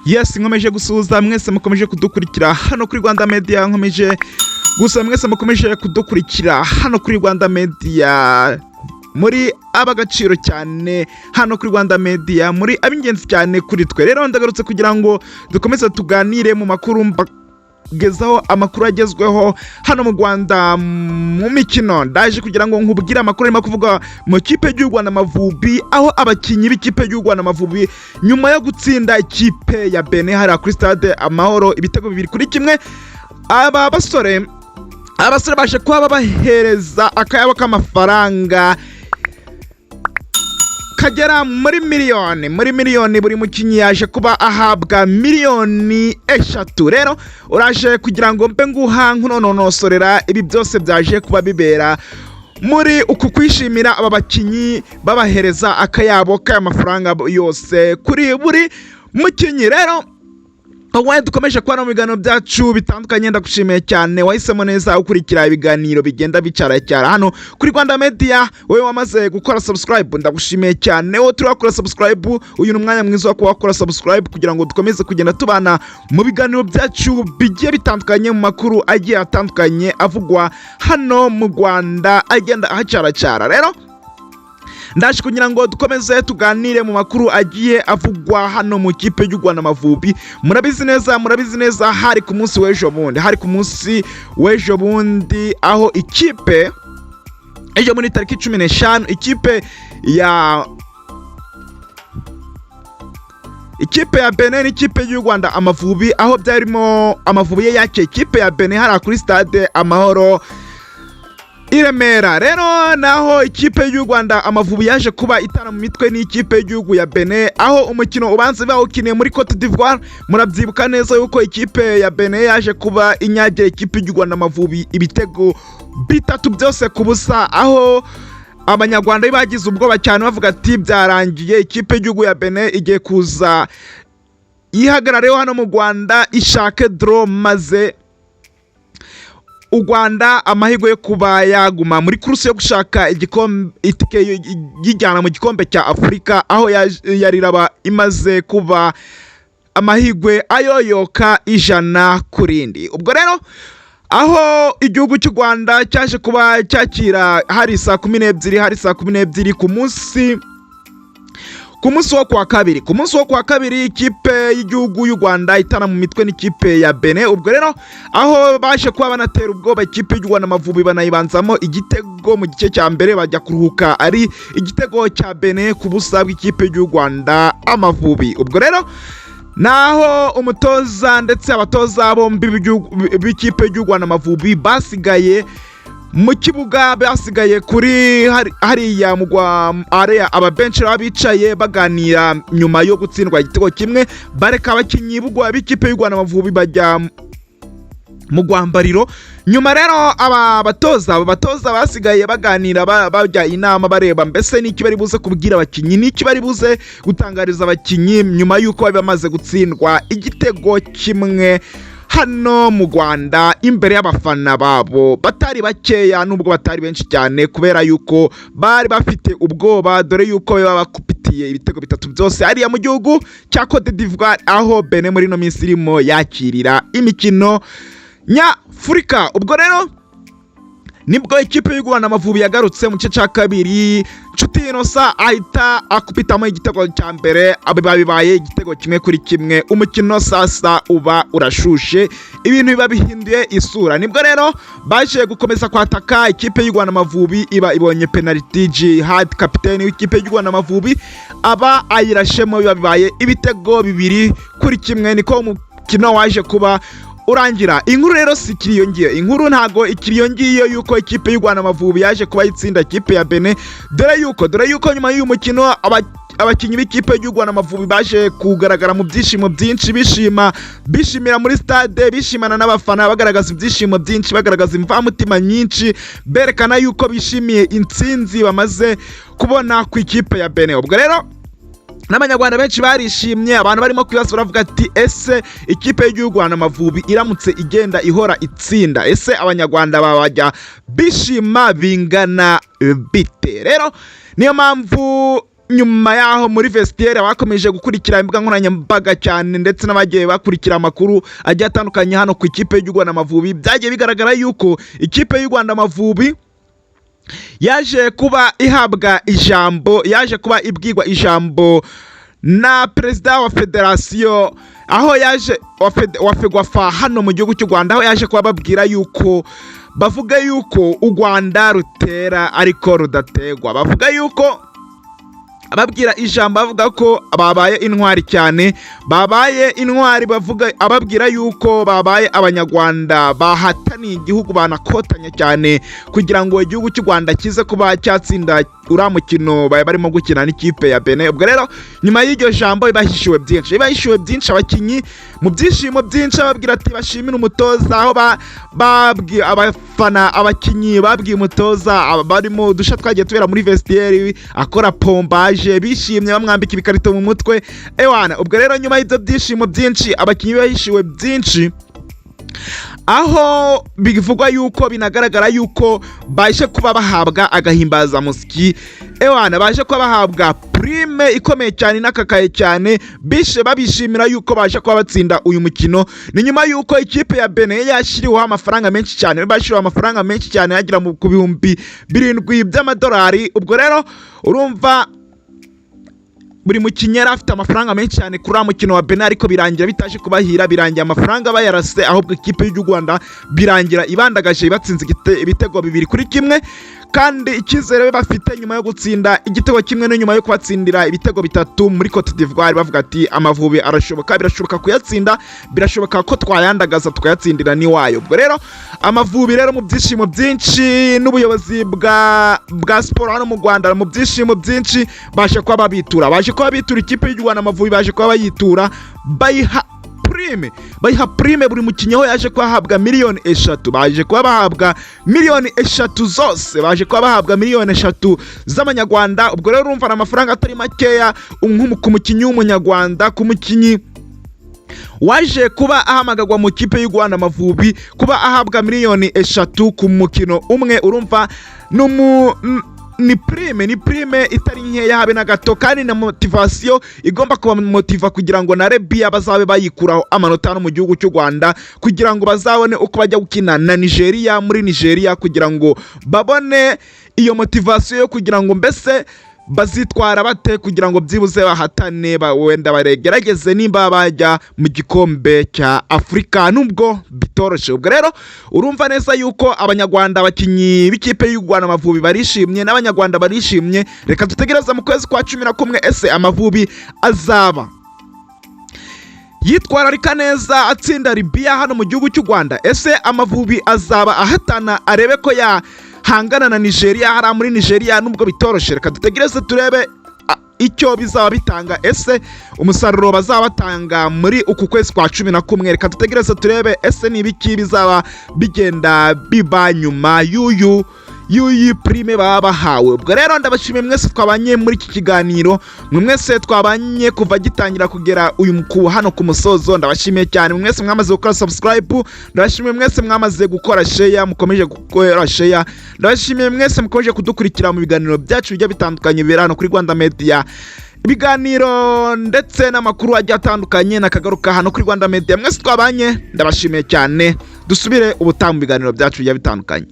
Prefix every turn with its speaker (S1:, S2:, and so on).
S1: Yes, nkomeje gusuhuza mwese mukomeje kudukurikira hano kuri Rwanda Media, nkomeje gusa mwese mukomeje kudukurikira hano kuri Rwanda Media, muri abagaciro cyane hano kuri Rwanda Media, muri abingenzi cyane kuri twe. Rero ndagarutse kugira ngo dukomeze tuganire mu makuru gezaho amakuru agezweho hano mu Rwanda mu mikino. Ndaje kugira ngo nkubwire amakuru arimo kuvuga mu kipe y'igihugu na Mavubi, aho abakinnyi b'ikipe y'igihugu na Mavubi nyuma yo gutsinda ikipe ya benin hari kuri stade Amahoro ibitego 2-1, abasore baje kuba bahereza akayabo k'amafaranga kagera muri miliyoni buri mukinnyi yaje kuba ahabwa miliyoni 3. Rero uraje kugira ngo mbe nguha nkunonosorera ibi byose byaje kuba bibera muri uku kwishimira aba bakinnyi babahereza akayabo k'amafaranga yose kuri buri mukinnyi. Rero wowe dukomeje kubana mu biganiro byacu bitandukanye, ndagushimiye cyane wahisemo neza ukurikira ibiganiro bigenda bicara hano kuri Rwanda Media. Wowe wamaze gukora subscribe ndagushimiye cyane, wowe turakora subscribe, uyu ni umwanya mwiza wo kuba subscribe kugira ngo dukomeze kugenda tubana mu biganiro byacu bigiye bitandukanye, mu makuru agiye atandukanye avugwa hano mu Rwanda agenda ahacara. Rero ndaje kugira ngo dukomeze tuganire mu makuru agiye avugwa hano mu kipe y'u na Mavubi. Murabizi neza hari ku munsi w'ejo bundi aho ikipe ejo muri tariki 15 ikipe ya benin n'ikipe y'u Rwanda Amavubi, aho byarimo Amavubi yake ikipe ya benin hari kuri stade Amahoro i Remera. Rero naho ikipe y'u Rwanda Amavubi yaje kuba itana mu mitwe n'ikipe y'igihugu ya benin, aho umukino ubanza bawukiniye muri Cote d'Ivoire. Murabyibuka neza yuko ikipe ya benin yaje kuba inyagira ikipe y'u Rwanda Amavubi ibitego 3-0, aho abanyarwanda bagize ubwoba cyane bavuga ati byarangiye, ikipe y'igihugu ya benin igiye kuza ihagarareho hano mu Rwanda ishake draw, maze u Rwanda amahirwe yo kuba yaguma muri kuruse yo gushaka itike yijyana mu gikombe cya Afurika, aho yariraba imaze kuba amahirwe ayoyoka 100-0. Ubwo rero aho igihugu cy'u Rwanda cyaje kuba cyakira hari saa 12 ku munsi wo kwa kabiri ikipe y'igihugu y'u Rwanda itana mu mitwe n'ikipe ya benin. Ubwo rero aho baje kuba banatera ubwoba ikipe y'u Rwanda Mavubi banayibanzamo igitego mu gice cya mbere, bajya kuruhuka ari igitego cya benin ku busa bw'ikipe y'u Rwanda Amavubi. Ubwo rero naho umutoza ndetse abatoza bombi b'ikipe y'u Rwanda Amavubi basigaye mu kibuga, basigaye kuri hariya area ababenshi babicaye baganira nyuma yo gutsindwa igitego kimwe, bareka abakinnyi b'ikipe y'u Rwanda Amavubi bajya mu rwambariro. Nyuma rero aba batoza basigaye baganira bajya inama bareba mbese n'iki bari buze kubwira abakinnyi, n'iki bari buze gutangariza abakinnyi nyuma y'uko bari bamaze gutsindwa igitego kimwe hano mu Rwanda imbere y'abafana babo batari bakeya, nubwo batari benshi cyane, kubera yuko bari bafite ubwoba, dore yuko baba bakupitiye ibitego 3 byose hariya mu gihugu cya Cote d'Ivoire, aho benin muri no minsi irimo yakirira imikino nyafurika. Ubwo rero nibwo ikipe y'u Rwanda Amavubi yagarutse mu gice cya kabiri, Nshuti Innocent ahita akupitamo igitego cya mbere, bibaye igitego 1-1. Umukino sasa uba urashushe, ibintu biba bihinduye isura. Nibwo rero baje gukomeza kwataka ikipe y'u Rwanda Amavubi, iba ibonye penalty. Jihad kapiteni w'ikipe y'u Rwanda Amavubi aba ayirashemo, bibaye ibitego 2-1. Niko umukino waje kuba urangira. Inkuru rero sikiriyongiye, inkuru ntago ikiriyongiye yuko ikipe y'u Rwanda Amavubi yaje kuba itsinda ikipe ya benin, dore yuko nyuma y'uyu mukino abakinnyi b'ikipe y'u Rwanda Amavubi baje kugaragara mu byishimo byinshi, bishimira muri stade, bishimana n'abafana, bagaragaza ibyishimo byinshi, bagaragaza imvamutima nyinshi, berekana yuko bishimiye intsinzi bamaze kubona ku ikipe ya benin. Ubwo rero n'abanyarwanda benshi barishimye, abantu barimo kwibaza baravuga ati ese ikipe y'u Rwanda Amavubi iramutse igenda ihora itsinda, ese abanyarwanda babajya bishima bingana bite? Rero niyo mpamvu nyuma yaho muri vestiaire bakomeje gukurikira imbuga nkoranyambaga cyane ndetse n'abagiye bakurikira amakuru agiye atandukanye hano ku ikipe y'u Rwanda Amavubi, byagiye bigaragara yuko ikipe y'u Rwanda Amavubi yaje kuba ihabwa ijambo, yaje kuba ibwirwa ijambo na perezida wa federasiyo, aho yaje wa Fegwafa hano mu gihugu cy'u Rwanda, aho yaje kuba babwira yuko bavuga yuko u Rwanda rutera ariko rudategwa, bavuga yuko ababwira ijambo bavuga ko babaye intwari cyane, babaye intwari, bavuga ababwira yuko babaye abanyarwanda bahataniye igihugu, banakotanya cyane kugira ngo igihugu cy'u Rwanda kize kuba cyatsinda uriya mukino barimo gukina n'ikipe ya Benin. Ubwo rero nyuma y'iryo jambo bahishiwe byinshi abakinnyi mu byishimo byinshi, babwira ati bashimira umutoza, aho babwiye abafana, abakinnyi babwiye umutoza, barimo udusha twagiye tubera muri vestiaire akora pompage, bishimye bamwambika ibikarito mu mutwe ewana. Ubwo rero nyuma y'ibyo byishimo byinshi abakinnyi bahishiwe byinshi, aho bivugwa yuko binagaragara yuko baje kuba bahabwa agahimbaza musiki ewana, baje kuba bahabwa prime ikomeye cyane n'akakaye cyane, babishimira yuko baje kuba batsinda uyu mukino. Ni nyuma yuko ikipe ya Benin yashyiriweho amafaranga menshi cyane, bashyiriweho amafaranga menshi cyane yagera ku bihumbi 7 by'amadolari. Ubwo rero urumva buri mukinnyi yari afite amafaranga menshi cyane kuri mukino wa Benin, ariko birangira bitaje kubahira, birangira amafaranga bayarase, ahubwo ikipe y'u Rwanda birangira ibandagaje batsinze ibitego 2-1, kandi icyizere bafite nyuma yo gutsinda igitego kimwe no nyuma yo kubatsindira ibitego 3 muri Cote d'Ivoire, bavuga ati Amavubi birashoboka kuyatsinda, birashoboka ko twayandagaza tukayatsindira niwayo. Ubwo rero Amavubi rero mu byishimo byinshi n'ubuyobozi bwa siporo hano mu Rwanda mu byishimo byinshi baje kuba bitura ikipe y'u Rwanda Amavubi, baje kuba bayitura bayiha prime buri mukinnyi aho yaje kubahabwa miliyoni 3, baje kuba bahabwa miliyoni 3 zose, baje kuba bahabwa miliyoni 3 z'amanyarwanda. Ubwo rero urumva amafaranga atari makeya ku mukinnyi w'umunyarwanda, ku mukinnyi waje kuba ahamagagwa mu kipe y'u Rwanda Amavubi, kuba ahabwa miliyoni 3 ku mukino umwe, urumva ni prime itari nkeya habe na gato, kandi na motivation igomba kuba motiva kugira ngo na Rebia bazabe bayikuraho amanota no mu gihugu cy'u Rwanda, kugira ngo bazabone uko bajya gukina na Nigeria muri Nigeria, kugira ngo babone iyo motivation yo kugira ngo mbese bazitwara bate, kugira ngo byibuze bahatane, wenda baregerageze nimba bajya mu gikombe cya Afrika, nubwo bitoroshe. Ubwo rero urumva neza yuko abanyarwanda, abakinnyi b'ikipe y'u Rwanda Amavubi barishimye, n'abanyarwanda barishimye. Reka dutegereza mu kwezi kwa 11 ese Amavubi azaba yitwararika neza atsinda Libya hano mu gihugu cy'u Rwanda, ese Amavubi azaba ahatana arebe ko hangana na Nigeria hari muri Nigeria, nubwo bitoroshe. Reka dutegereze turebe icyo bizaba bitanga, ese umusaruro bazaba batanga muri uku kwezi kwa 11. Reka dutegereze turebe ese nibiki bizaba bigenda biba nyuma y'uyu prime baba bahawe. Ubwo rero ndabashimiye mwese twabanye muri iki kiganiro, mwese twabanye kuva gitangira kugera uyu hano ku musozo. Ndabashimiye cyane mwese mwamaze gukora subscribe, ndabashimiye mwese mwamaze gukora share, mukomeje gukora share, ndabashimiye mwese mukomeje kudukurikira mu biganiro byacu bijya bitandukanye bibera hano kuri Rwanda Media, ibiganiro ndetse n'amakuru agiye atandukanye nakagaruka hano kuri Rwanda Media. Mwese twabanye ndabashimiye cyane, dusubire ubutaha mu biganiro byacu bijya bitandukanye.